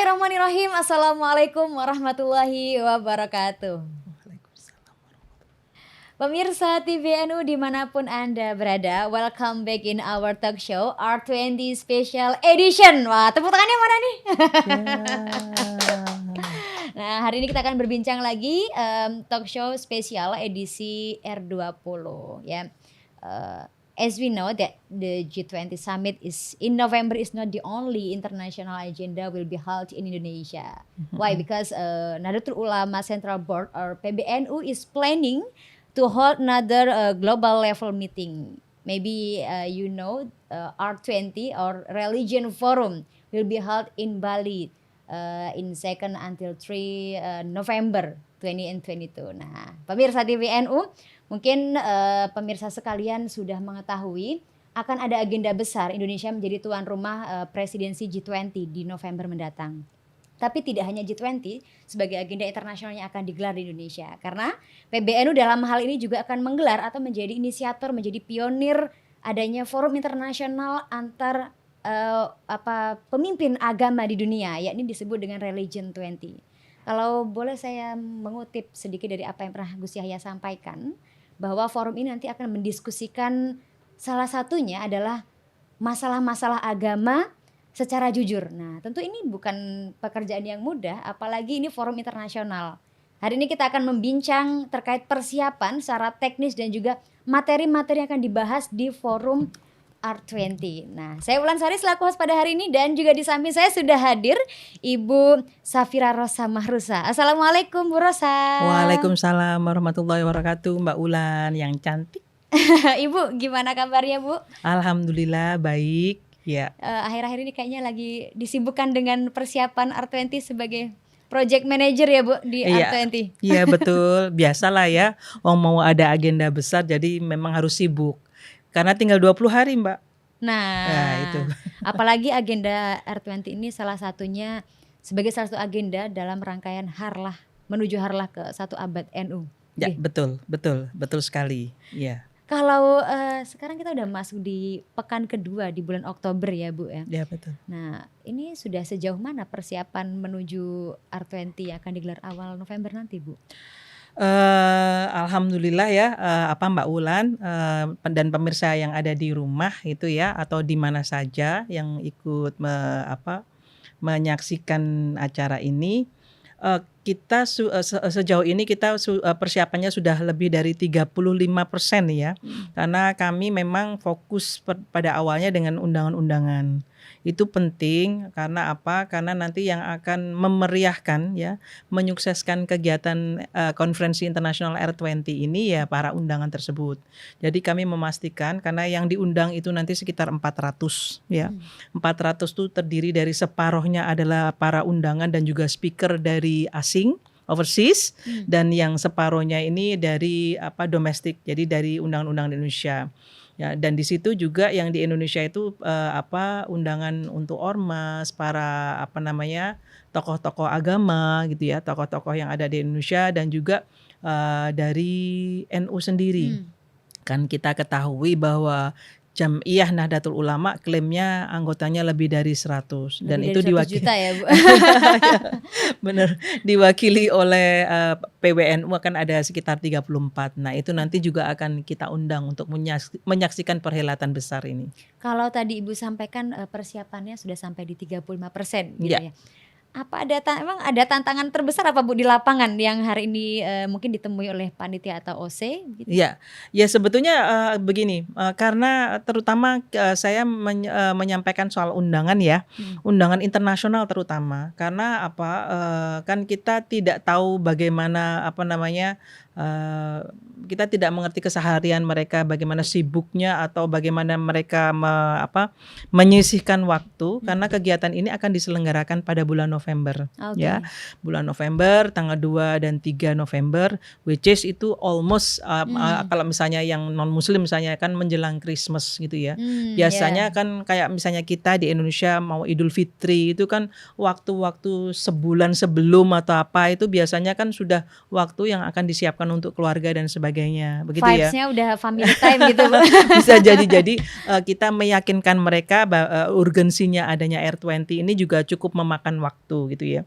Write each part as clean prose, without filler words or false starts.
Bismillahirrahmanirrahim. Assalamualaikum warahmatullahi wabarakatuh. Pemirsa TVNU dimanapun Anda berada, welcome back in our talk show R20 Special Edition. Wah, tepuk tangannya mana nih? Nah, hari ini kita akan berbincang lagi talk show spesial edisi R20 ya. As we know that the G20 summit is in November is not the only international agenda will be held in Indonesia. Why? Because Nahdlatul Ulama Central Board or PBNU is planning to hold another global level meeting. Maybe you know R20 or Religion Forum will be held in Bali in 2nd until 3 November 2022. Nah, pemirsa TVNU, mungkin pemirsa sekalian sudah mengetahui akan ada agenda besar Indonesia menjadi tuan rumah presidensi G20 di November mendatang. Tapi tidak hanya G20 sebagai agenda internasional yang akan digelar di Indonesia. Karena PBNU dalam hal ini juga akan menggelar atau menjadi inisiator, menjadi pionir adanya forum internasional antar pemimpin agama di dunia, yakni disebut dengan Religion 20. Kalau boleh saya mengutip sedikit dari apa yang pernah Gus Yahya sampaikan, bahwa forum ini nanti akan mendiskusikan salah satunya adalah masalah-masalah agama secara jujur. Nah, tentu ini bukan pekerjaan yang mudah, apalagi ini forum internasional. Hari ini kita akan membincang terkait persiapan secara teknis dan juga materi-materi yang akan dibahas di forum R20. Nah, saya Wulansari selaku host pada hari ini dan juga di samping saya sudah hadir Ibu Safira Rosa Mahrusa. Assalamualaikum Bu Rosa. Waalaikumsalam warahmatullahi wabarakatuh, Mbak Ulan yang cantik. Ibu, gimana kabarnya Bu? Alhamdulillah baik. Ya. Akhir-akhir ini kayaknya lagi disibukkan dengan persiapan R20 sebagai project manager ya Bu di R20. Iya betul, biasalah ya. Mau ada agenda besar jadi memang harus sibuk. Karena tinggal 20 hari Mbak. Nah itu. Apalagi agenda R20 ini salah satunya sebagai salah satu agenda dalam rangkaian Harlah, menuju Harlah ke 1 abad NU. Ya betul sekali. Ya. Kalau sekarang kita udah masuk di pekan kedua di bulan Oktober ya Bu ya. Ya betul. Nah ini sudah sejauh mana persiapan menuju R20 yang akan digelar awal November nanti Bu? Alhamdulillah ya, Mbak Ulan dan pemirsa yang ada di rumah itu ya atau di mana saja yang ikut menyaksikan acara ini, kita sejauh ini kita persiapannya sudah lebih dari 35% ya. Karena kami memang fokus pada awalnya dengan undangan-undangan. Itu penting karena apa? Karena nanti yang akan memeriahkan ya, menyukseskan kegiatan konferensi internasional R20 ini ya para undangan tersebut. Jadi kami memastikan karena yang diundang itu nanti sekitar 400 ya. 400 itu terdiri dari separuhnya adalah para undangan dan juga speaker dari asing overseas dan yang separuhnya ini dari domestik. Jadi dari undangan-undangan Indonesia. Ya, dan di situ juga yang di Indonesia itu undangan untuk ormas, para tokoh-tokoh agama gitu ya, tokoh-tokoh yang ada di Indonesia dan juga dari NU sendiri. Kan kita ketahui bahwa Jam'iyah Nahdlatul Ulama klaimnya anggotanya lebih dari 100 dan lebih itu dari 100 diwakili juta ya Bu. benar, diwakili oleh PWNU akan ada sekitar 34. Nah, itu nanti juga akan kita undang untuk menyaksikan perhelatan besar ini. Kalau tadi Ibu sampaikan persiapannya sudah sampai di 35% gitu ya. Apa emang ada tantangan terbesar apa Bu di lapangan yang hari ini mungkin ditemui oleh panitia atau OC gitu? Ya sebetulnya begini, karena terutama saya menyampaikan soal undangan ya, undangan internasional terutama karena kan kita tidak tahu bagaimana kita tidak mengerti keseharian mereka, bagaimana sibuknya atau bagaimana mereka menyisihkan waktu karena kegiatan ini akan diselenggarakan pada bulan November. Ya. Bulan November tanggal 2 dan 3 November which is itu almost kalau misalnya yang non muslim misalnya kan menjelang Christmas gitu ya. Biasanya kan kayak misalnya kita di Indonesia mau Idul Fitri itu kan waktu-waktu sebulan sebelum atau itu biasanya kan sudah waktu yang akan disiapkan persiapan untuk keluarga dan sebagainya, begitu ya. Vibes-nya udah family time gitu Bu. Bisa jadi kita meyakinkan mereka urgensinya adanya R20 ini juga cukup memakan waktu gitu ya.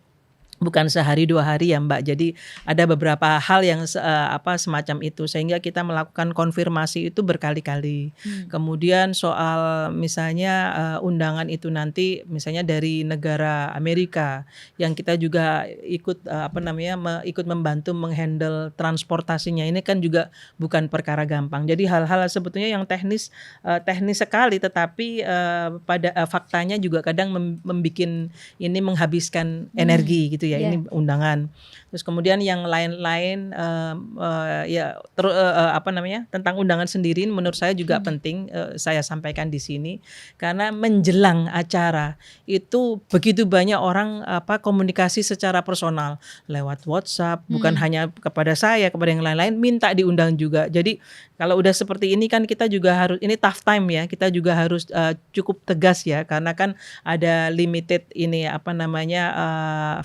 Bukan sehari 2 hari ya Mbak. Jadi ada beberapa hal yang semacam itu sehingga kita melakukan konfirmasi itu berkali-kali. Kemudian soal misalnya undangan itu nanti misalnya dari negara Amerika yang kita juga ikut ikut membantu menghandle transportasinya, ini kan juga bukan perkara gampang. Jadi hal-hal sebetulnya yang teknis sekali, tetapi pada faktanya juga kadang membikin ini menghabiskan energi gitu ya. Ini undangan. Terus kemudian yang lain-lain tentang undangan sendiri menurut saya juga penting saya sampaikan di sini, karena menjelang acara itu begitu banyak orang komunikasi secara personal lewat WhatsApp, bukan hanya kepada saya, kepada yang lain-lain minta diundang juga. Jadi kalau udah seperti ini kan kita juga harus, ini tough time ya, kita juga harus cukup tegas ya, karena kan ada limited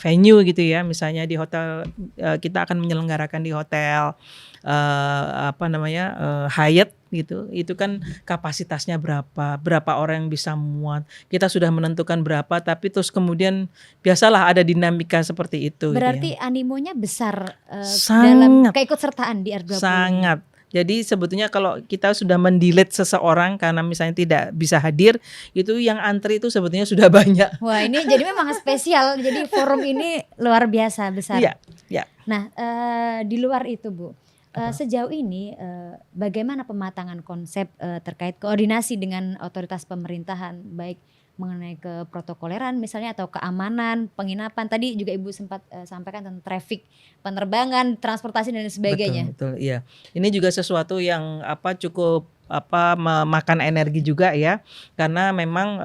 venue gitu ya. Misalnya di hotel, kita akan menyelenggarakan di hotel Hyatt gitu. Itu kan kapasitasnya berapa orang yang bisa muat. Kita sudah menentukan berapa, tapi terus kemudian biasalah ada dinamika seperti itu. Berarti gitu ya. Animonya besar Sangat. dalam keikutsertaan di R20. Sangat. Jadi sebetulnya kalau kita sudah mendelete seseorang karena misalnya tidak bisa hadir, itu yang antri itu sebetulnya sudah banyak. Wah, ini jadi memang spesial. Jadi forum ini luar biasa besar. Iya. Nah, di luar itu Bu, sejauh ini bagaimana pematangan konsep terkait koordinasi dengan otoritas pemerintahan, baik mengenai keprotokoleran misalnya atau keamanan, penginapan. Tadi juga Ibu sempat sampaikan tentang traffic, penerbangan, transportasi dan sebagainya. Betul, iya. Ini juga sesuatu yang cukup memakan energi juga ya, karena memang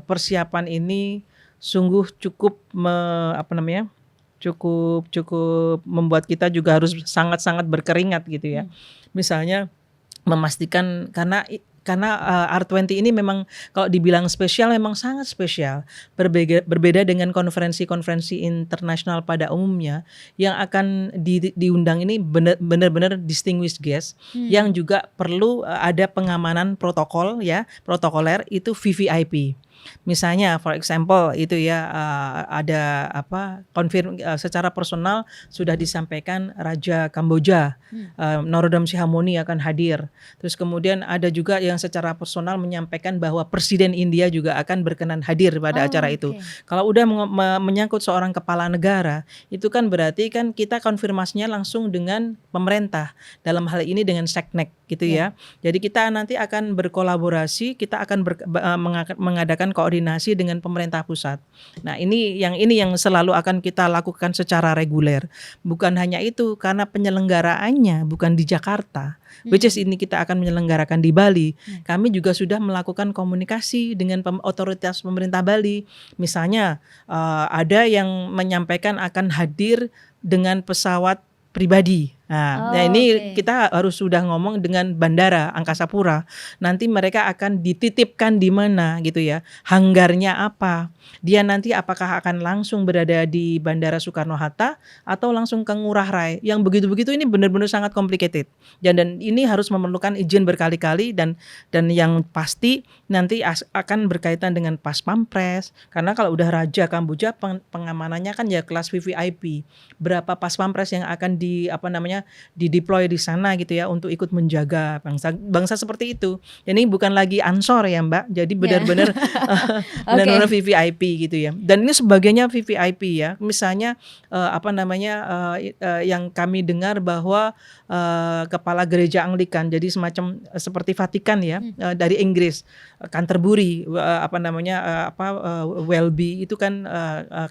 persiapan ini sungguh cukup cukup membuat kita juga harus sangat-sangat berkeringat gitu ya. Misalnya memastikan, karena R20 ini memang kalau dibilang spesial memang sangat spesial, berbeda dengan konferensi-konferensi internasional pada umumnya yang akan diundang ini benar-benar distinguished guest yang juga perlu ada pengamanan protokoler itu VVIP. Misalnya for example itu ya ada secara personal sudah disampaikan Raja Kamboja Norodom Sihamoni akan hadir. Terus kemudian ada juga yang secara personal menyampaikan bahwa Presiden India juga akan berkenan hadir pada acara itu. Kalau udah menyangkut seorang kepala negara, itu kan berarti kan kita konfirmasinya langsung dengan pemerintah, dalam hal ini dengan Seknek gitu ya. Jadi kita nanti akan berkolaborasi, kita akan mengadakan koordinasi dengan pemerintah pusat. Nah, ini yang selalu akan kita lakukan secara reguler. Bukan hanya itu, karena penyelenggaraannya bukan di Jakarta, which is ini kita akan menyelenggarakan di Bali. Kami juga sudah melakukan komunikasi dengan otoritas pemerintah Bali. Misalnya ada yang menyampaikan akan hadir dengan pesawat pribadi. Nah, ini kita harus sudah ngomong dengan Bandara Angkasa Pura. Nanti mereka akan dititipkan di mana gitu ya. Hanggarnya apa? Dia nanti apakah akan langsung berada di Bandara Soekarno-Hatta atau langsung ke Ngurah Rai? Yang begitu-begitu ini benar-benar sangat complicated. Dan ini harus memerlukan izin berkali-kali dan yang pasti nanti akan berkaitan dengan Pas Pampres. Karena kalau udah Raja Kamboja pengamanannya kan ya kelas VVIP. Berapa Pas Pampres yang akan dideploy di sana gitu ya untuk ikut menjaga bangsa seperti itu. Ini bukan lagi ansor ya Mbak. Jadi benar-benar benar-benar VVIP gitu ya. Dan ini sebagainya VVIP ya. Misalnya yang kami dengar bahwa kepala gereja Anglikan, jadi semacam seperti Vatikan ya, dari Inggris, Canterbury Welby itu kan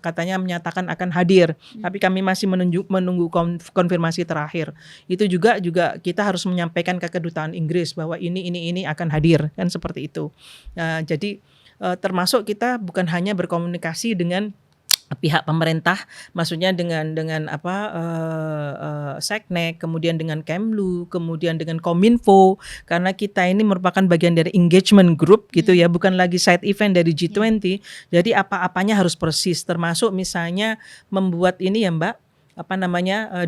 katanya menyatakan akan hadir. Tapi kami masih menunggu konfirmasi terakhir. Itu juga kita harus menyampaikan ke kedutaan Inggris bahwa ini akan hadir, kan seperti itu. Jadi termasuk kita bukan hanya berkomunikasi dengan pihak pemerintah, maksudnya dengan Seknek, kemudian dengan Kemlu, kemudian dengan Kominfo, karena kita ini merupakan bagian dari engagement group gitu ya, bukan lagi side event dari G20. Jadi apa-apanya harus persis, termasuk misalnya membuat ini ya Mbak,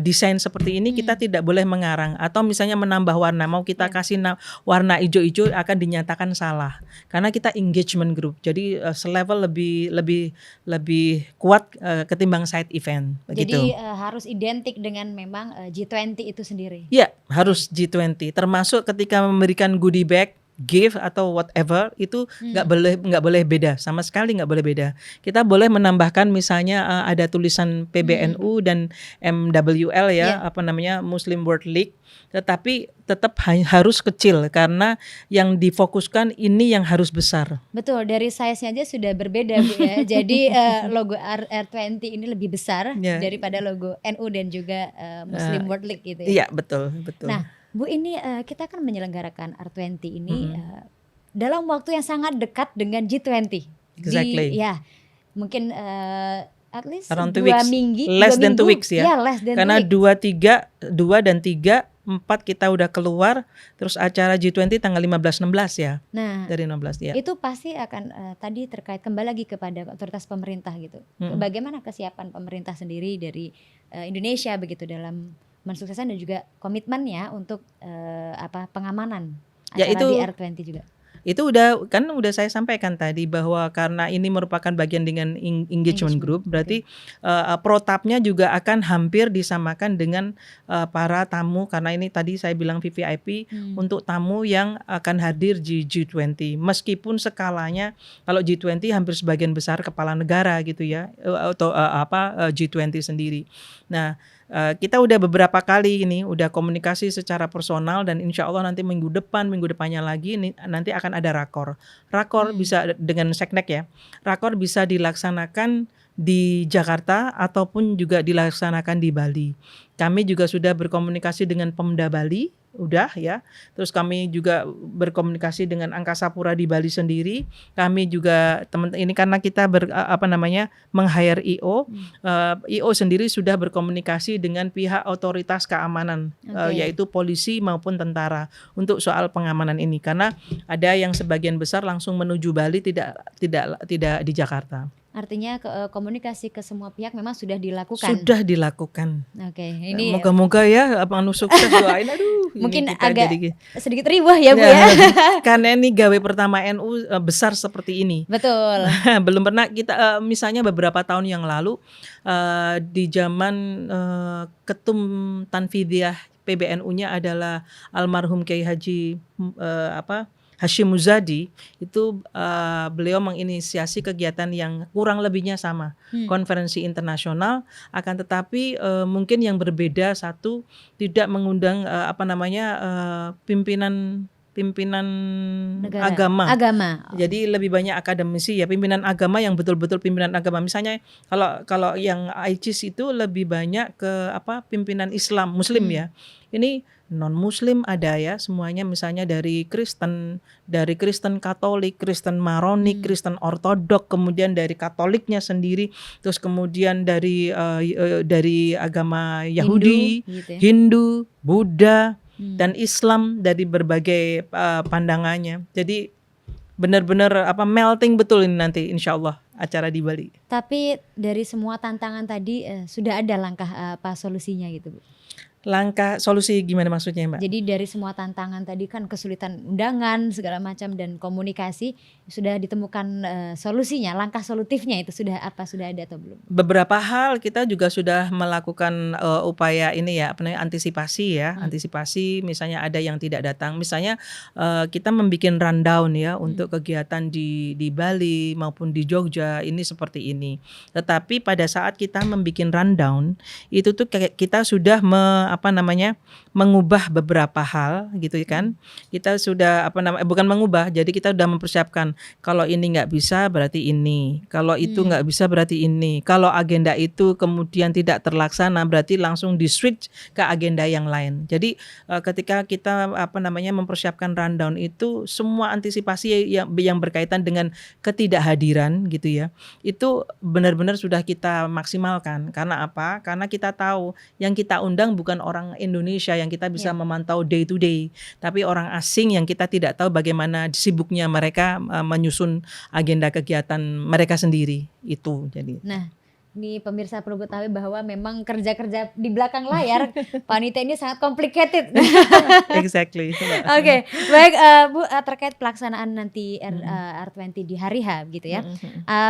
desain seperti ini kita tidak boleh mengarang atau misalnya menambah warna, mau kita kasih warna hijau-hijau akan dinyatakan salah karena kita engagement group, jadi selevel lebih kuat ketimbang side event begitu. Jadi harus identik dengan memang G20 itu sendiri. Ya, harus G20 termasuk ketika memberikan goodie bag, gift atau whatever itu nggak boleh beda, sama sekali nggak boleh beda. Kita boleh menambahkan misalnya ada tulisan PBNU dan MWL ya, Muslim World League, tetapi tetap harus kecil karena yang difokuskan ini yang harus besar. Betul, dari size-nya aja sudah berbeda Bu ya. Jadi logo R20 ini lebih besar daripada logo NU dan juga Muslim World League gitu ya. Iya, betul. Nah, Bu, ini kita kan menyelenggarakan R20 ini dalam waktu yang sangat dekat dengan G20. Exactly. Mungkin at least around 2 minggu. Less than 2 weeks ya. Less than karena 2 weeks. 2 dan 3, 4 kita udah keluar, terus acara G20 tanggal 15-16 ya. Nah, dari 16 ya. Itu pasti akan tadi terkait kembali lagi kepada otoritas pemerintah gitu. Bagaimana kesiapan pemerintah sendiri dari Indonesia begitu dalam mensukseskan dan juga komitmennya untuk pengamanan acara di R20 juga. Itu udah saya sampaikan tadi bahwa karena ini merupakan bagian dengan engagement group, berarti protapnya juga akan hampir disamakan dengan para tamu, karena ini tadi saya bilang VVIP untuk tamu yang akan hadir di G20. Meskipun skalanya kalau G20 hampir sebagian besar kepala negara gitu ya, atau G20 sendiri. Nah, kita udah beberapa kali ini udah komunikasi secara personal dan insya Allah nanti minggu depannya lagi nanti akan ada rakor bisa dengan seknek ya. Rakor bisa dilaksanakan di Jakarta ataupun juga dilaksanakan di Bali. Kami juga sudah berkomunikasi dengan Pemda Bali, udah ya. Terus kami juga berkomunikasi dengan Angkasa Pura di Bali sendiri. Kami juga ini karena kita meng-hire IO. IO sendiri sudah berkomunikasi dengan pihak otoritas keamanan, yaitu polisi maupun tentara untuk soal pengamanan ini. Karena ada yang sebagian besar langsung menuju Bali, tidak di Jakarta. Artinya komunikasi ke semua pihak memang sudah dilakukan. Sudah dilakukan. Oke, ini moga-moga ya sukses doain. Aduh, mungkin agak sedikit ribuh ya Bu ya. Karena ini gawe pertama NU besar seperti ini. Betul. Belum pernah kita misalnya beberapa tahun yang lalu di zaman Ketum Tanfidiyah PBNU-nya adalah almarhum Kiai Haji Hashim Muzadi, itu beliau menginisiasi kegiatan yang kurang lebihnya sama, konferensi internasional, akan tetapi mungkin yang berbeda satu, tidak mengundang pimpinan negara, agama. Jadi lebih banyak akademisi ya, pimpinan agama yang betul-betul pimpinan agama. Misalnya kalau yang ICIS itu lebih banyak ke pimpinan Islam, Muslim ya. Ini non-Muslim ada ya, semuanya misalnya dari Kristen Katolik, Kristen Maronik, Kristen Ortodok, kemudian dari Katoliknya sendiri, terus kemudian dari agama Yahudi, Hindu, Buddha, dan Islam dari berbagai pandangannya. Jadi benar-benar melting betul ini nanti insya Allah acara di Bali. Tapi dari semua tantangan tadi sudah ada langkah solusinya gitu Bu? Langkah solusi gimana maksudnya Mbak? Jadi dari semua tantangan tadi kan kesulitan undangan segala macam dan komunikasi, sudah ditemukan solusinya, langkah solutifnya itu sudah ada atau belum? Beberapa hal kita juga sudah melakukan upaya ini ya, antisipasi ya, antisipasi misalnya ada yang tidak datang, misalnya kita membuat rundown ya untuk kegiatan di Bali maupun di Jogja ini seperti ini. Tetapi pada saat kita membuat rundown itu tuh kita sudah mengubah beberapa hal gitu kan. Kita sudah bukan mengubah, jadi kita sudah mempersiapkan kalau ini nggak bisa berarti ini, kalau itu nggak bisa berarti ini, kalau agenda itu kemudian tidak terlaksana berarti langsung di switch ke agenda yang lain. Jadi ketika kita mempersiapkan rundown itu semua antisipasi yang berkaitan dengan ketidakhadiran gitu ya, itu benar-benar sudah kita maksimalkan. Karena apa? Karena kita tahu yang kita undang bukan orang Indonesia yang kita bisa memantau day to day, tapi orang asing yang kita tidak tahu bagaimana sibuknya mereka menyusun agenda kegiatan mereka sendiri itu. Jadi. Nah, Nih pemirsa perlu ketahui bahwa memang kerja-kerja di belakang layar panitia ini sangat complicated. Exactly, Mbak. Oke, baik Bu, terkait pelaksanaan nanti R20 di hari H gitu ya.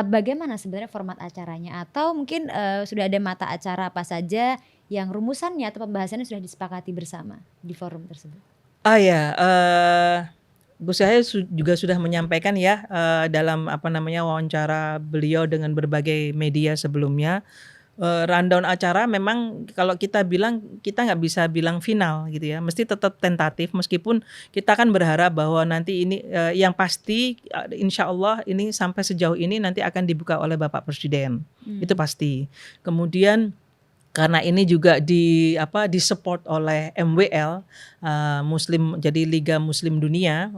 Bagaimana sebenarnya format acaranya atau mungkin sudah ada mata acara apa saja yang rumusannya atau pembahasannya sudah disepakati bersama di forum tersebut? Ya, Gus Yahya juga sudah menyampaikan ya dalam wawancara beliau dengan berbagai media sebelumnya. Rundown acara memang kalau kita bilang, kita nggak bisa bilang final gitu ya, mesti tetap tentatif meskipun kita kan berharap bahwa nanti ini yang pasti insya Allah ini sampai sejauh ini nanti akan dibuka oleh Bapak Presiden, itu pasti. Kemudian karena ini juga disupport oleh MWL, Muslim, jadi Liga Muslim Dunia,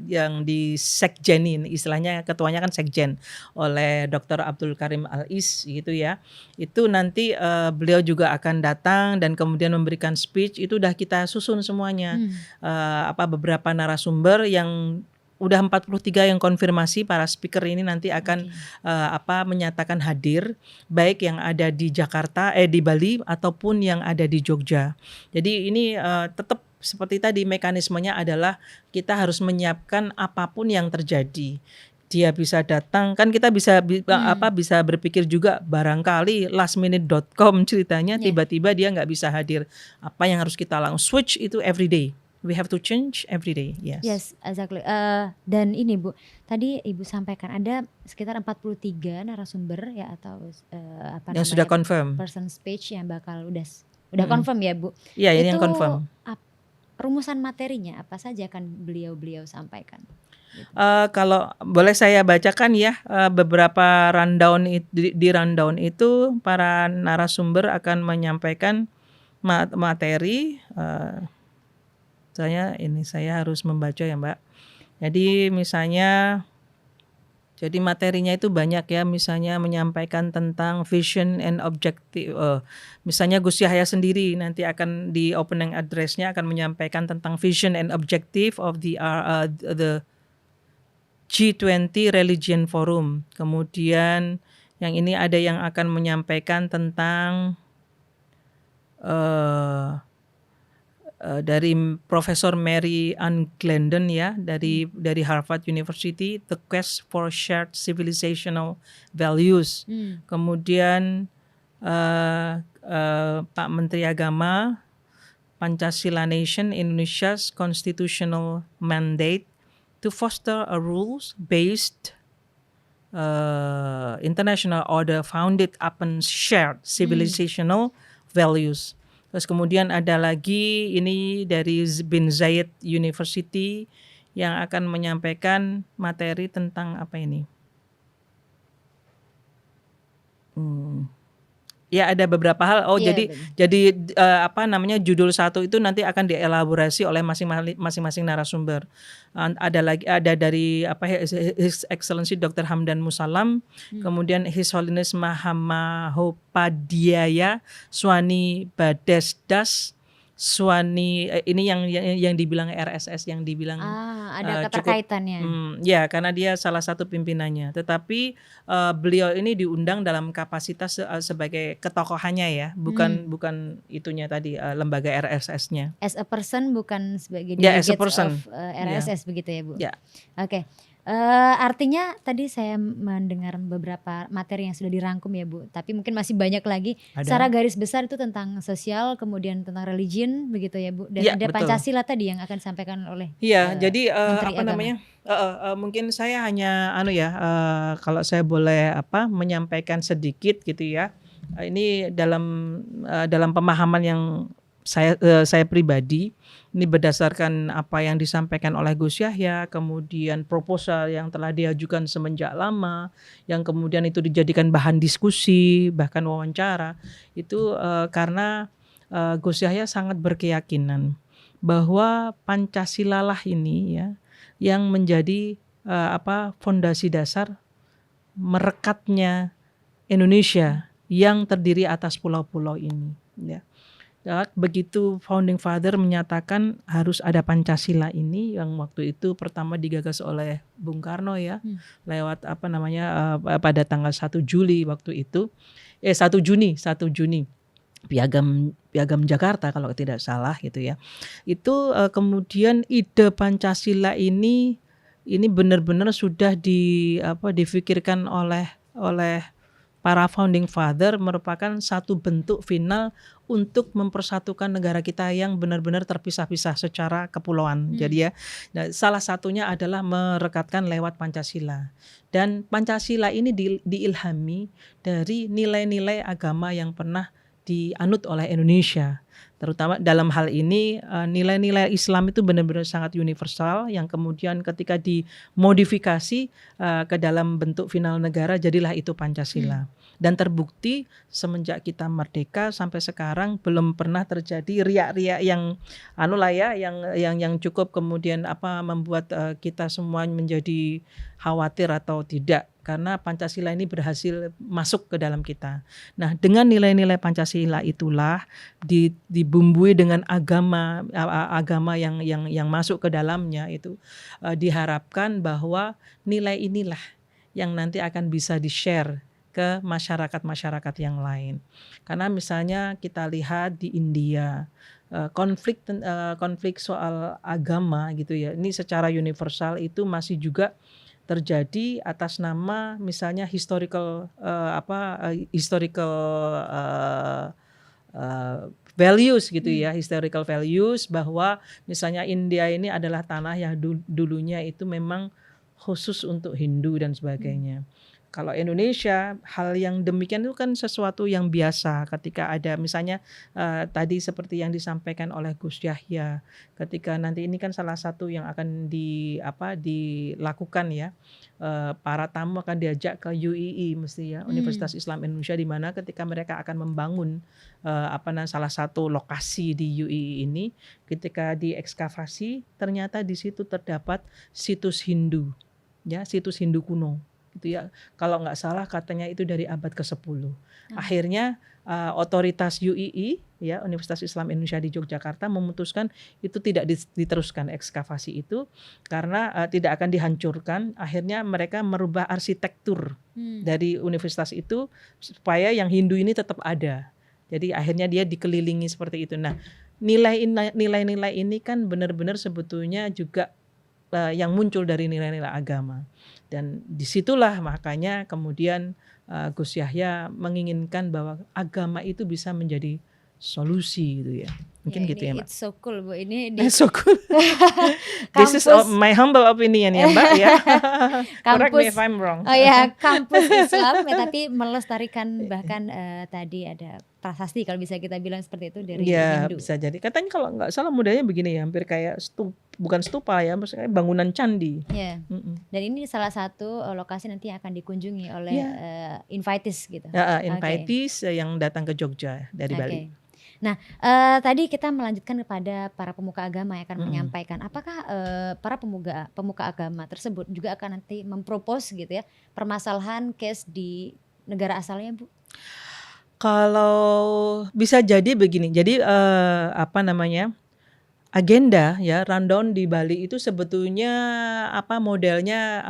yang di sekjenin, istilahnya ketuanya kan sekjen oleh Dr. Abdul Karim Al-Is gitu ya. Itu nanti beliau juga akan datang dan kemudian memberikan speech, itu udah kita susun semuanya. Beberapa narasumber yang udah 43 yang konfirmasi, para speaker ini nanti akan menyatakan hadir, baik yang ada di Jakarta, di Bali ataupun yang ada di Jogja. Jadi ini tetap seperti tadi, mekanismenya adalah kita harus menyiapkan apapun yang terjadi. Dia bisa datang, kan kita bisa bisa berpikir juga barangkali lastminute.com ceritanya tiba-tiba dia nggak bisa hadir. Apa yang harus kita lakukan? Switch itu every day. We have to change every day. Yes, exactly. Dan ini Bu, tadi Ibu sampaikan ada sekitar 43 narasumber ya atau yang sudah confirm. Person speech yang bakal udah confirm ya Bu. Iya, ini yang confirm. Rumusan materinya apa saja akan beliau sampaikan? Kalau boleh saya bacakan ya, beberapa rundown di rundown itu para narasumber akan menyampaikan materi. Saya harus membaca ya Mbak. Jadi misalnya, jadi materinya itu banyak ya, misalnya menyampaikan tentang vision and objective. Misalnya Gus Yahya sendiri nanti akan di opening address-nya akan menyampaikan tentang vision and objective of the G20 Religion Forum. Kemudian yang ini ada yang akan menyampaikan tentang dari Profesor Mary Ann Glendon ya, dari Harvard University, The Quest for Shared Civilizational Values. Kemudian Pak Menteri Agama, Pancasila Nation, Indonesia's Constitutional Mandate to foster a rules-based international order founded upon shared civilizational values. Terus kemudian ada lagi ini dari Bin Zayed University yang akan menyampaikan materi tentang apa ini? Ya ada beberapa hal. Jadi judul satu itu nanti akan dielaborasi oleh masing-masing narasumber. Ada dari His Excellency Dr. Hamdan Musalam, kemudian His Holiness Mahamahopadhyaya Swani Badesdas Swani, ini yang dibilang RSS, yang dibilang ada keterkaitannya. Ya, karena dia salah satu pimpinannya. Tetapi beliau ini diundang dalam kapasitas sebagai ketokohannya ya, bukan itunya tadi lembaga RSS-nya. As a person, bukan sebagai delegate of RSS begitu ya Bu. Ya. Oke. Artinya tadi saya mendengar beberapa materi yang sudah dirangkum ya Bu, tapi mungkin masih banyak lagi. Secara garis besar itu tentang sosial, kemudian tentang religion begitu ya Bu, dan ada betul. Pancasila tadi yang akan disampaikan oleh jadi mungkin saya hanya kalau saya boleh menyampaikan sedikit gitu ya. Ini dalam pemahaman yang saya pribadi, ini berdasarkan apa yang disampaikan oleh Gus Yahya, kemudian proposal yang telah diajukan semenjak lama, yang kemudian itu dijadikan bahan diskusi, bahkan wawancara, itu karena Gus Yahya sangat berkeyakinan bahwa Pancasila lah ini ya yang menjadi fondasi dasar merekatnya Indonesia yang terdiri atas pulau-pulau ini ya. Begitu founding father menyatakan harus ada Pancasila ini, yang waktu itu pertama digagas oleh Bung Karno ya, lewat pada tanggal 1 Juli waktu itu 1 Juni Piagam Jakarta kalau tidak salah gitu ya. Itu kemudian ide Pancasila ini benar-benar sudah difikirkan oleh para founding father, merupakan satu bentuk final untuk mempersatukan negara kita yang benar-benar terpisah-pisah secara kepulauan. Jadi ya, nah, salah satunya adalah merekatkan lewat Pancasila. Dan Pancasila ini diilhami dari nilai-nilai agama yang pernah dianut oleh Indonesia. Terutama dalam hal ini nilai-nilai Islam itu benar-benar sangat universal, yang kemudian ketika dimodifikasi ke dalam bentuk final negara, jadilah itu Pancasila. Dan terbukti semenjak kita merdeka sampai sekarang belum pernah terjadi riak-riak yang yang cukup kemudian membuat kita semua menjadi khawatir atau tidak, karena Pancasila ini berhasil masuk ke dalam kita. Nah, dengan nilai-nilai Pancasila itulah dibumbui dengan agama yang masuk ke dalamnya itu, diharapkan bahwa nilai inilah yang nanti akan bisa di-share ke masyarakat-masyarakat yang lain. Karena misalnya kita lihat di India, konflik soal agama gitu ya, ini secara universal itu masih juga terjadi atas nama misalnya historical values gitu ya, historical values, bahwa misalnya India ini adalah tanah yang dulunya itu memang khusus untuk Hindu dan sebagainya. Kalau Indonesia, hal yang demikian itu kan sesuatu yang biasa ketika ada misalnya tadi seperti yang disampaikan oleh Gus Yahya, ketika nanti ini kan salah satu yang akan dilakukan ya, para tamu akan diajak ke UII mesti ya, Universitas Islam Indonesia, di mana ketika mereka akan membangun salah satu lokasi di UII ini, ketika diekskavasi ternyata di situ terdapat situs Hindu ya, situs Hindu kuno gitu ya. Kalau nggak salah katanya itu dari abad ke-10. Akhirnya otoritas UII ya, Universitas Islam Indonesia di Yogyakarta, memutuskan itu tidak diteruskan ekskavasi itu karena tidak akan dihancurkan. Akhirnya mereka merubah arsitektur dari universitas itu supaya yang Hindu ini tetap ada. Jadi akhirnya dia dikelilingi seperti itu. Nah, nilai-nilai ini kan benar-benar sebetulnya juga yang muncul dari nilai-nilai agama. Dan disitulah makanya kemudian Gus Yahya menginginkan bahwa agama itu bisa menjadi solusi gitu ya. Mungkin ya, gitu ya, Mbak. It's so cool, Bu. Ini So cool. This is my humble opinion ya, Mbak ya. Correct me if I'm wrong. Oh ya, kampus Islam ya, tapi melestarikan bahkan tadi ada prasasti kalau bisa kita bilang seperti itu dari Hindu. Bisa jadi. Katanya kalau nggak salah modelnya begini ya, hampir kayak bukan stupa ya, maksudnya bangunan candi. Ya. Dan ini salah satu lokasi nanti yang akan dikunjungi oleh invitees gitu. Invitees yang datang ke Jogja dari Bali. Nah, tadi kita melanjutkan kepada para pemuka agama yang akan menyampaikan, apakah para pemuka agama tersebut juga akan nanti mempropos gitu ya permasalahan case di negara asalnya, Bu? Kalau bisa jadi begini, jadi agenda ya rundown di Bali itu sebetulnya modelnya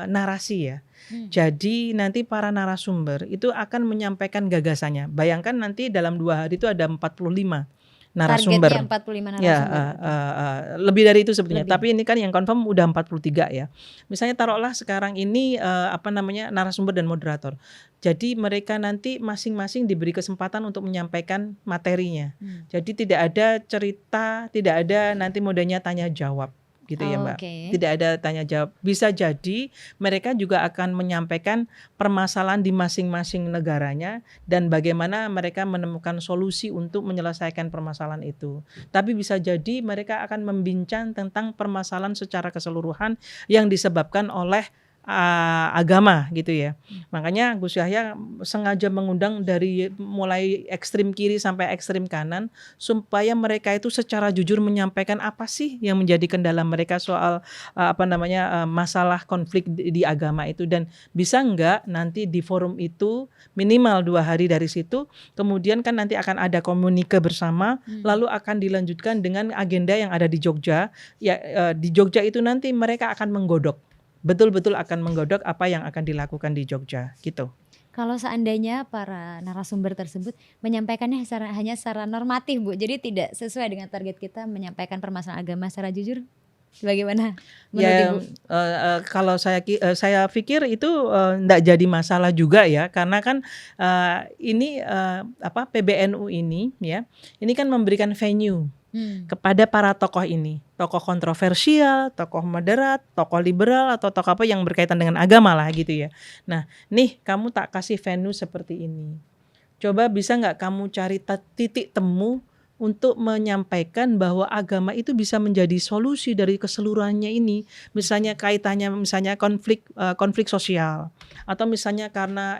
narasi ya. Jadi nanti para narasumber itu akan menyampaikan gagasannya. Bayangkan nanti dalam 2 hari itu ada 45 narasumber. Targetnya 45 narasumber. Lebih dari itu sebetulnya. Tapi ini kan yang confirm udah 43 ya. Misalnya taruhlah sekarang ini narasumber dan moderator. Jadi mereka nanti masing-masing diberi kesempatan untuk menyampaikan materinya. Jadi tidak ada cerita, tidak ada nanti modelnya tanya jawab gitu ya, Mbak. Tidak ada tanya jawab. Bisa jadi mereka juga akan menyampaikan permasalahan di masing-masing negaranya dan bagaimana mereka menemukan solusi untuk menyelesaikan permasalahan itu. Tapi bisa jadi mereka akan membincang tentang permasalahan secara keseluruhan yang disebabkan oleh agama gitu ya. Makanya Gus Yahya sengaja mengundang dari mulai ekstrim kiri sampai ekstrim kanan supaya mereka itu secara jujur menyampaikan apa sih yang menjadi kendala mereka soal masalah konflik di agama itu, dan bisa enggak nanti di forum itu minimal 2 hari dari situ kemudian kan nanti akan ada komunike bersama, lalu akan dilanjutkan dengan agenda yang ada di Jogja ya. Di Jogja itu nanti mereka akan menggodok, betul-betul akan menggodok apa yang akan dilakukan di Jogja gitu. Kalau seandainya para narasumber tersebut menyampaikannya hanya secara normatif, Bu, jadi tidak sesuai dengan target kita menyampaikan permasalahan agama secara jujur, bagaimana menurut Ibu? Ya, kalau saya pikir itu, ndak jadi masalah juga ya, karena kan, ini, PBNU ini ya, ini kan memberikan venue Hmm. kepada para tokoh ini, tokoh kontroversial, tokoh moderat, tokoh liberal, atau tokoh apa yang berkaitan dengan agama lah gitu ya. Nah, nih kamu tak kasih venue seperti ini. Coba bisa nggak kamu cari titik temu untuk menyampaikan bahwa agama itu bisa menjadi solusi dari keseluruhannya ini. Misalnya kaitannya misalnya konflik sosial, atau misalnya karena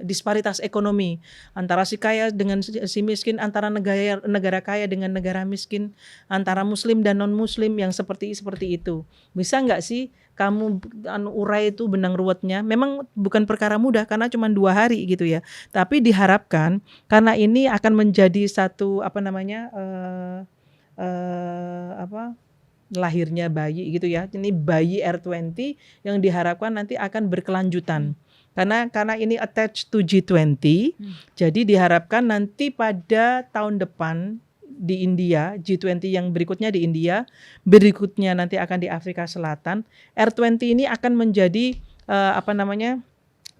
disparitas ekonomi antara si kaya dengan si miskin, antara negara kaya dengan negara miskin, antara muslim dan non muslim yang seperti itu. Bisa nggak sih kamu urai itu benang ruwetnya? Memang bukan perkara mudah karena cuma 2 hari gitu ya. Tapi diharapkan karena ini akan menjadi satu lahirnya bayi gitu ya. Ini bayi R20 yang diharapkan nanti akan berkelanjutan. Karena ini attached to G20, jadi diharapkan nanti pada tahun depan di India, G20 yang berikutnya di India, berikutnya nanti akan di Afrika Selatan, R20 ini akan menjadi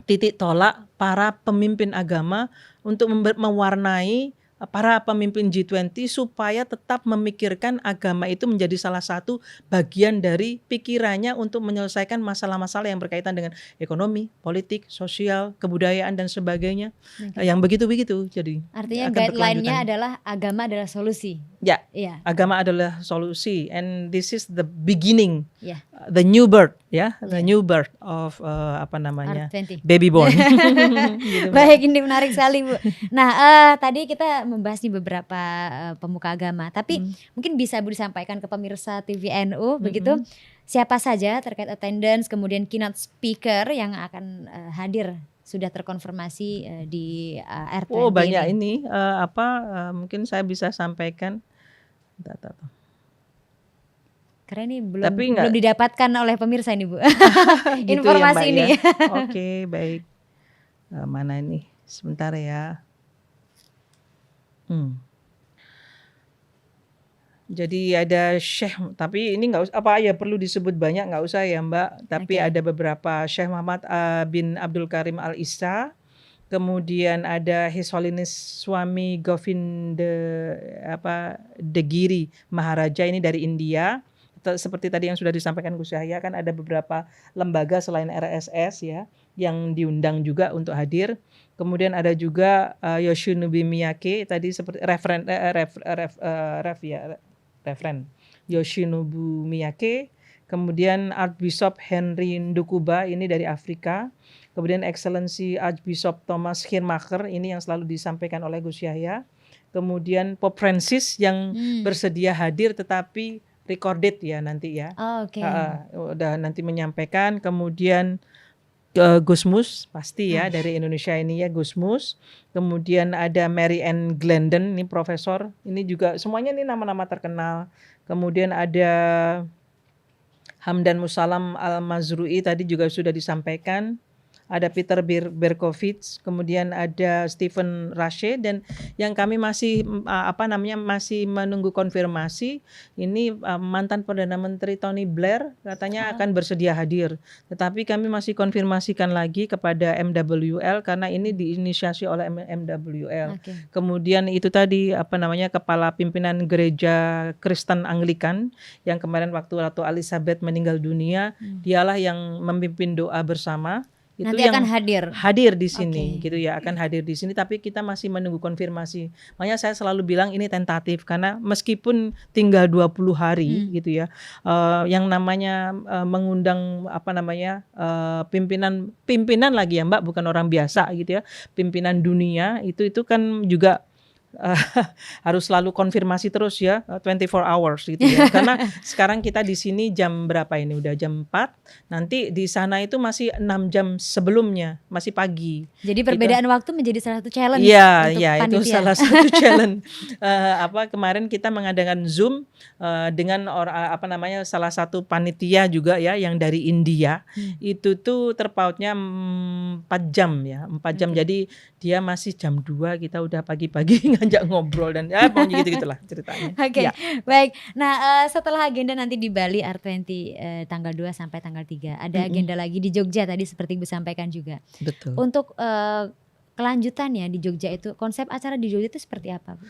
titik tolak para pemimpin agama untuk mewarnai para pemimpin G20 supaya tetap memikirkan agama itu menjadi salah satu bagian dari pikirannya untuk menyelesaikan masalah-masalah yang berkaitan dengan ekonomi, politik, sosial, kebudayaan dan sebagainya. Yang begitu-begitu jadi Artinya akan guideline-nya berkelanjutan. adalah agama adalah solusi. Ya, Iya. agama adalah solusi, and this is the beginning, Ya. the new birth, ya, the Ya. new birth of R20. baby born. Gitu, Mbak. Baik, ini menarik sekali, Bu. Nah, tadi kita membahas nih beberapa pemuka agama, tapi mungkin bisa Bu disampaikan ke pemirsa TVNU begitu, siapa saja terkait attendance, kemudian keynote speaker yang akan hadir sudah terkonfirmasi di R20 Oh, banyak ini. mungkin saya bisa sampaikan. Karena ini Tapi belum didapatkan oleh pemirsa ini, Bu. gitu ya, Informasi Mbak, ini. ya. Oke, baik. Mana ini? Sebentar ya. Jadi ada Syekh, tapi ini nggak usah perlu disebut banyak, nggak usah ya, Mbak. Tapi Oke. ada beberapa, Syekh Muhammad bin Abdul Karim Al Issa, kemudian ada His Holiness Swami Govindegiri Maharaja, ini dari India. Seperti tadi yang sudah disampaikan Gus Yahya, kan ada beberapa lembaga selain RSS ya yang diundang juga untuk hadir. Kemudian ada juga Yoshinobu Miyake, tadi seperti referen Yoshinobu Miyake. Kemudian Archbishop Henry Ndukuba, ini dari Afrika. Kemudian Excellency Archbishop Thomas Schirmacher, ini yang selalu disampaikan oleh Gus Yahya. Kemudian Pope Francis yang bersedia hadir tetapi recorded ya nanti ya. Oh, oke. Udah nanti menyampaikan. Kemudian Gusmus pasti ya, dari Indonesia ini ya, Gusmus. Kemudian ada Mary Ann Glendon, ini profesor. Ini juga semuanya ini nama-nama terkenal. Kemudian ada Hamdan Musalam Al-Mazrui, tadi juga sudah disampaikan. Ada Peter Berkovits, kemudian ada Stephen Rashe, dan yang kami masih masih menunggu konfirmasi ini mantan Perdana Menteri Tony Blair katanya akan bersedia hadir. Tetapi kami masih konfirmasikan lagi kepada MWL karena ini diinisiasi oleh MWL. Oke. Kemudian itu tadi kepala pimpinan gereja Kristen Anglikan yang kemarin waktu Ratu Elizabeth meninggal dunia, dialah yang memimpin doa bersama. Itu Nanti yang akan hadir di sini gitu ya, akan hadir di sini, tapi kita masih menunggu konfirmasi. Makanya saya selalu bilang ini tentatif karena meskipun tinggal 20 hari gitu ya, yang namanya mengundang pimpinan lagi ya, Mbak, bukan orang biasa gitu ya, pimpinan dunia itu kan juga eh, harus selalu konfirmasi terus ya, 24 hours gitu ya. Karena sekarang kita di sini jam berapa ini? Udah jam 4. Nanti di sana itu masih 6 jam sebelumnya, masih pagi. Jadi Gitu. perbedaan waktu menjadi salah satu challenge Iya, untuk iya itu panitia. salah satu challenge. Kemarin kita mengadakan Zoom dengan salah satu panitia juga ya yang dari India. Itu tuh terpautnya 4 jam ya, 4 jam. Oke. Jadi dia masih jam 2 kita udah pagi-pagi ngajak ngobrol dan ya pokoknya gitu-gitulah ceritanya. Oke, Ya, baik. Nah, setelah agenda nanti di Bali R20 tanggal 2 sampai tanggal 3, ada agenda lagi di Jogja tadi seperti Ibu sampaikan juga. betul. Untuk kelanjutannya di Jogja itu, konsep acara di Jogja itu seperti apa, Bu?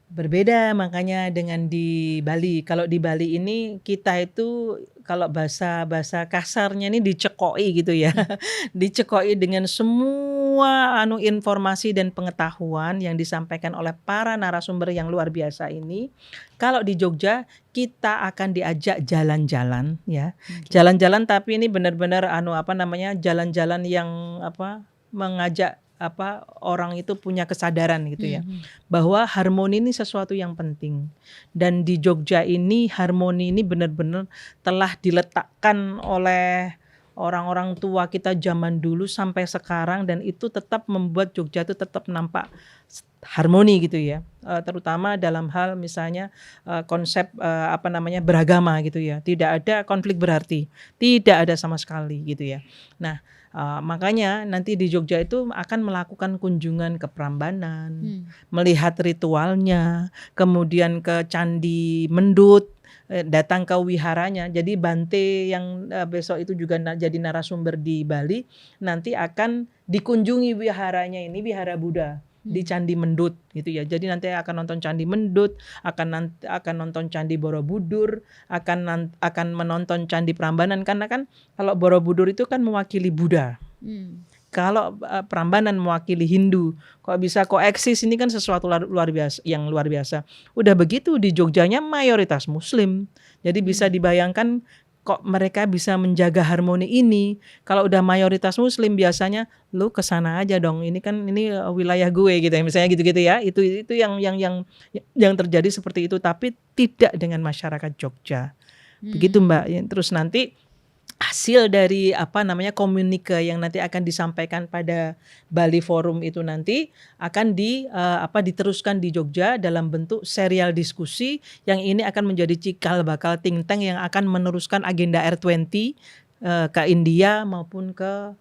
Berbeda makanya dengan di Bali. Kalau di Bali ini kita itu kalau bahasa kasarnya ini dicekoi gitu ya. Dicekoi dengan semua informasi dan pengetahuan yang disampaikan oleh para narasumber yang luar biasa ini. Kalau di Jogja kita akan diajak jalan-jalan ya. Jalan-jalan tapi ini benar-benar jalan-jalan yang mengajak orang itu punya kesadaran gitu ya. Bahwa harmoni ini sesuatu yang penting. Dan di Jogja ini harmoni ini benar-benar telah diletakkan oleh orang-orang tua kita zaman dulu sampai sekarang dan itu tetap membuat Jogja itu tetap nampak harmoni gitu ya. Terutama dalam hal misalnya konsep beragama gitu ya. Tidak ada konflik berarti. Tidak ada sama sekali gitu ya. Nah, makanya nanti di Jogja itu akan melakukan kunjungan ke Prambanan, melihat ritualnya, kemudian ke Candi Mendut, datang ke wiharanya. Jadi Bante yang besok itu juga jadi narasumber di Bali, nanti akan dikunjungi wiharanya ini, Wihara Buddha di Candi Mendut gitu ya. Jadi nanti akan nonton Candi Mendut, akan nonton Candi Borobudur, akan menonton Candi Prambanan karena kan kalau Borobudur itu kan mewakili Buddha. Kalau Prambanan mewakili Hindu. Kok bisa koeksis ini kan sesuatu luar biasa. Udah begitu di Jogjanya mayoritas Muslim. Jadi bisa dibayangkan kok mereka bisa menjaga harmoni ini. Kalau udah mayoritas Muslim biasanya lu kesana aja dong. Ini kan wilayah gue gitu ya. Misalnya gitu-gitu ya. Itu yang terjadi seperti itu tapi tidak dengan masyarakat Jogja. Begitu Mbak. Terus nanti hasil dari komunike yang nanti akan disampaikan pada Bali Forum itu nanti akan diteruskan di Jogja dalam bentuk serial diskusi yang ini akan menjadi cikal bakal think tank yang akan meneruskan agenda R20 ke India maupun ke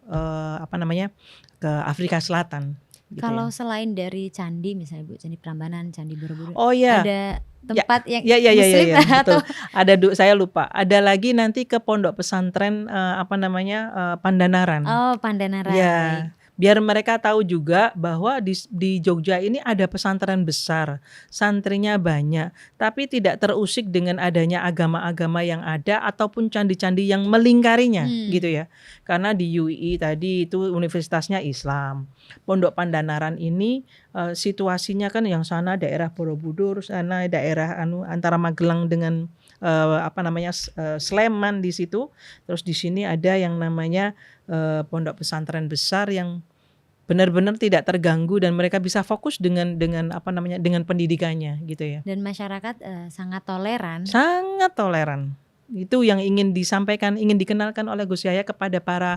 ke Afrika Selatan. Gitu Kalau ya. selain dari candi misalnya Bu, Candi Prambanan, Candi Borobudur, Oh ya. ada tempat yang Ya, Muslim betul. atau Ada saya lupa. Ada lagi nanti ke pondok pesantren Pandanaran. oh Pandanaran. Ya, Baik. biar mereka tahu juga bahwa di Jogja ini ada pesantren besar, santrinya banyak, tapi tidak terusik dengan adanya agama-agama yang ada ataupun candi-candi yang melingkarinya, gitu ya. Karena di UI tadi itu universitasnya Islam. Pondok Pandanaran ini situasinya kan yang sana daerah Borobudur, sana daerah antara Magelang dengan Sleman di situ. Terus di sini ada yang namanya pondok pesantren besar yang benar-benar tidak terganggu dan mereka bisa fokus dengan pendidikannya gitu ya. Dan masyarakat sangat toleran. Sangat toleran. Itu yang ingin disampaikan, ingin dikenalkan oleh Gus Yahya kepada para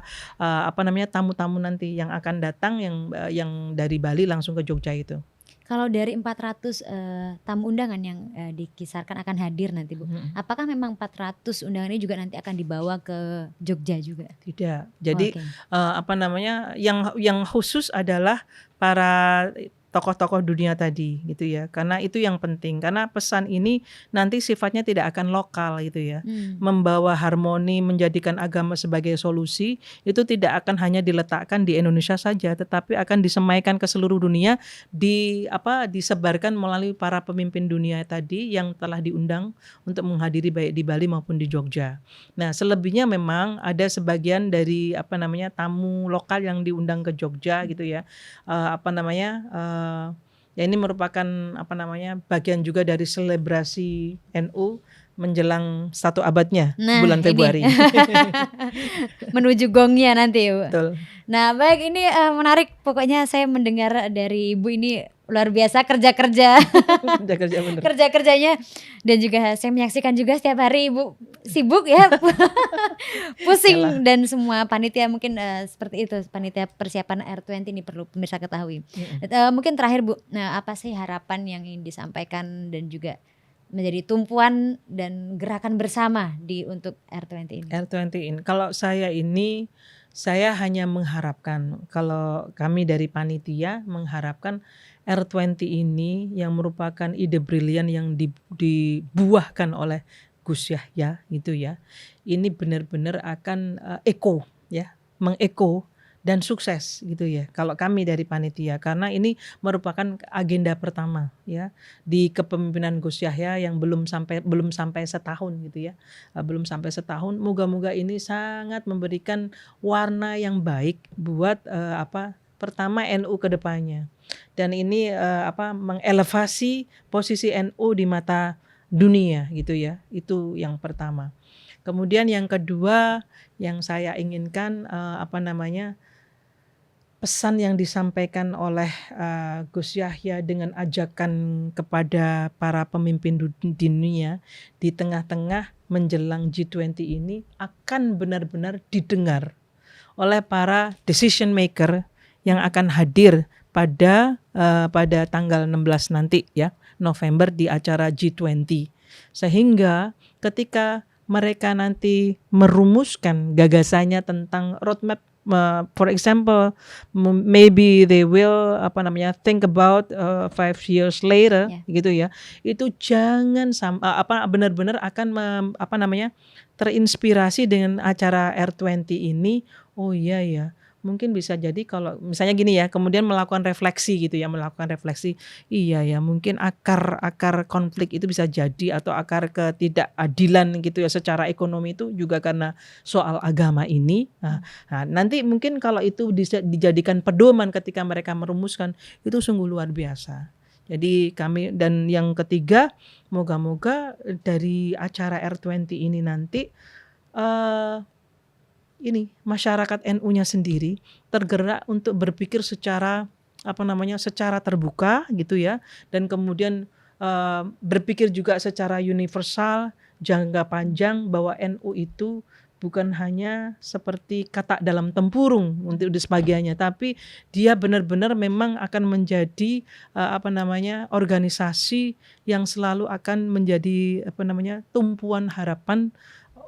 tamu-tamu nanti yang akan datang yang dari Bali langsung ke Jogja itu. Kalau dari 400 tamu undangan yang dikisarkan akan hadir nanti Bu, apakah memang 400 undangan ini juga nanti akan dibawa ke Jogja juga? Tidak. Jadi Oke. yang khusus adalah para tokoh-tokoh dunia tadi gitu ya. Karena itu yang penting. Karena pesan ini nanti sifatnya tidak akan lokal gitu ya. Membawa harmoni, menjadikan agama sebagai solusi itu tidak akan hanya diletakkan di Indonesia saja, tetapi akan disemaikan ke seluruh dunia, disebarkan melalui para pemimpin dunia tadi yang telah diundang untuk menghadiri baik di Bali maupun di Jogja. Nah, selebihnya memang ada sebagian dari tamu lokal yang diundang ke Jogja gitu ya. Ya ini merupakan bagian juga dari selebrasi NU menjelang 1 abadnya bulan Februari. Menuju gongnya nanti Bu. Betul. Nah baik, ini menarik pokoknya saya mendengar dari Ibu ini luar biasa kerja-kerja Kerja-kerja bener. kerja-kerjanya, dan juga saya menyaksikan juga setiap hari Ibu sibuk ya, pusing, Yalah. dan semua panitia mungkin seperti itu, panitia persiapan R20 ini perlu pemirsa ketahui. Mhm. Mungkin terakhir Bu, nah apa sih harapan yang ingin disampaikan dan juga menjadi tumpuan dan gerakan bersama untuk R20 ini? R20 ini, kalau saya ini, saya hanya mengharapkan, kalau kami dari panitia mengharapkan R20 ini yang merupakan ide brilian yang dibuahkan oleh Gus Yahya gitu ya, ini benar-benar akan eko ya, mengeko dan sukses gitu ya. Kalau kami dari panitia, karena ini merupakan agenda pertama ya di kepemimpinan Gus Yahya yang belum sampai setahun gitu ya. Belum sampai setahun, moga-moga ini sangat memberikan warna yang baik buat pertama NU ke depannya. Dan ini mengelevasi posisi NU di mata dunia gitu ya. Itu yang pertama. Kemudian yang kedua yang saya inginkan pesan yang disampaikan oleh Gus Yahya dengan ajakan kepada para pemimpin dunia di tengah-tengah menjelang G20 ini akan benar-benar didengar oleh para decision maker yang akan hadir pada tanggal 16 nanti ya, November di acara G20. Sehingga ketika mereka nanti merumuskan gagasannya tentang roadmap, for example, maybe they will think about 5 years later, gitu ya. Itu jangan benar-benar akan terinspirasi dengan acara R20 ini. Oh iya ya, mungkin bisa jadi kalau misalnya gini ya, kemudian melakukan refleksi gitu ya, iya ya mungkin akar konflik itu bisa jadi, atau akar ketidakadilan gitu ya secara ekonomi itu juga karena soal agama ini. Nah, nanti mungkin kalau itu dijadikan pedoman ketika mereka merumuskan, itu sungguh luar biasa. Jadi kami, dan yang ketiga, moga-moga dari acara R20 ini nanti masyarakat NU-nya sendiri tergerak untuk berpikir secara secara terbuka gitu ya, dan kemudian berpikir juga secara universal, jangka panjang, bahwa NU itu bukan hanya seperti kata dalam tempurung untuk di sebagiannya, tapi dia benar-benar memang akan menjadi organisasi yang selalu akan menjadi tumpuan harapan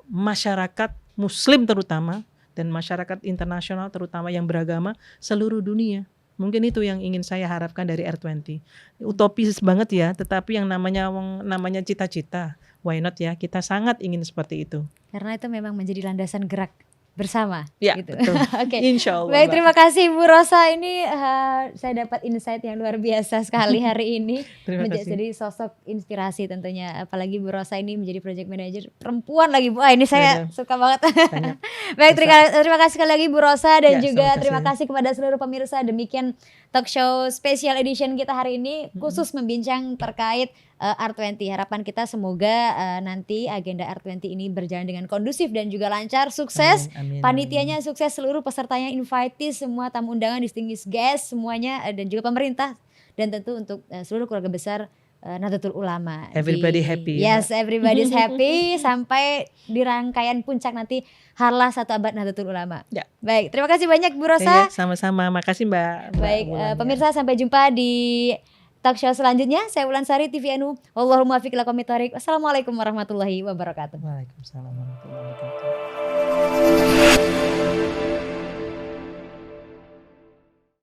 masyarakat Muslim terutama, dan masyarakat internasional terutama yang beragama seluruh dunia. Mungkin itu yang ingin saya harapkan dari R20. Utopis banget ya, tetapi yang namanya cita-cita, why not ya, kita sangat ingin seperti itu. Karena itu memang menjadi landasan gerak bersama. Ya, gitu. betul. Oke. Insya Allah. Baik, terima kasih Bu Rosa. Ini saya dapat insight yang luar biasa sekali hari ini. Menjadi sosok inspirasi tentunya. Apalagi Bu Rosa ini menjadi project manager perempuan lagi Bu. Ini saya suka banget. Baik, terima kasih sekali lagi Bu Rosa, dan juga terima kasih kepada seluruh pemirsa. Demikian talk show special edition kita hari ini, khusus membincang terkait R20. Harapan kita semoga nanti agenda R20 ini berjalan dengan kondusif dan juga lancar, sukses. Amin. Panitianya sukses, seluruh pesertanya invitee, semua tamu undangan, distinguished guest semuanya, dan juga pemerintah, dan tentu untuk seluruh keluarga besar Nahdlatul Ulama. Everybody happy. Yes, everybody's happy sampai di rangkaian puncak nanti Harlah 1 Abad Nahdlatul Ulama. Ya. Baik, terima kasih banyak Bu Rosa. Sama-sama, makasih Mbak. Baik, pemirsa, sampai jumpa di talk show selanjutnya. Saya Wulansari, TVNU. Wallahumma muwaffiq ila aqwamit thoriq. Wassalamualaikum warahmatullahi wabarakatuh. Waalaikumsalam warahmatullahi wabarakatuh.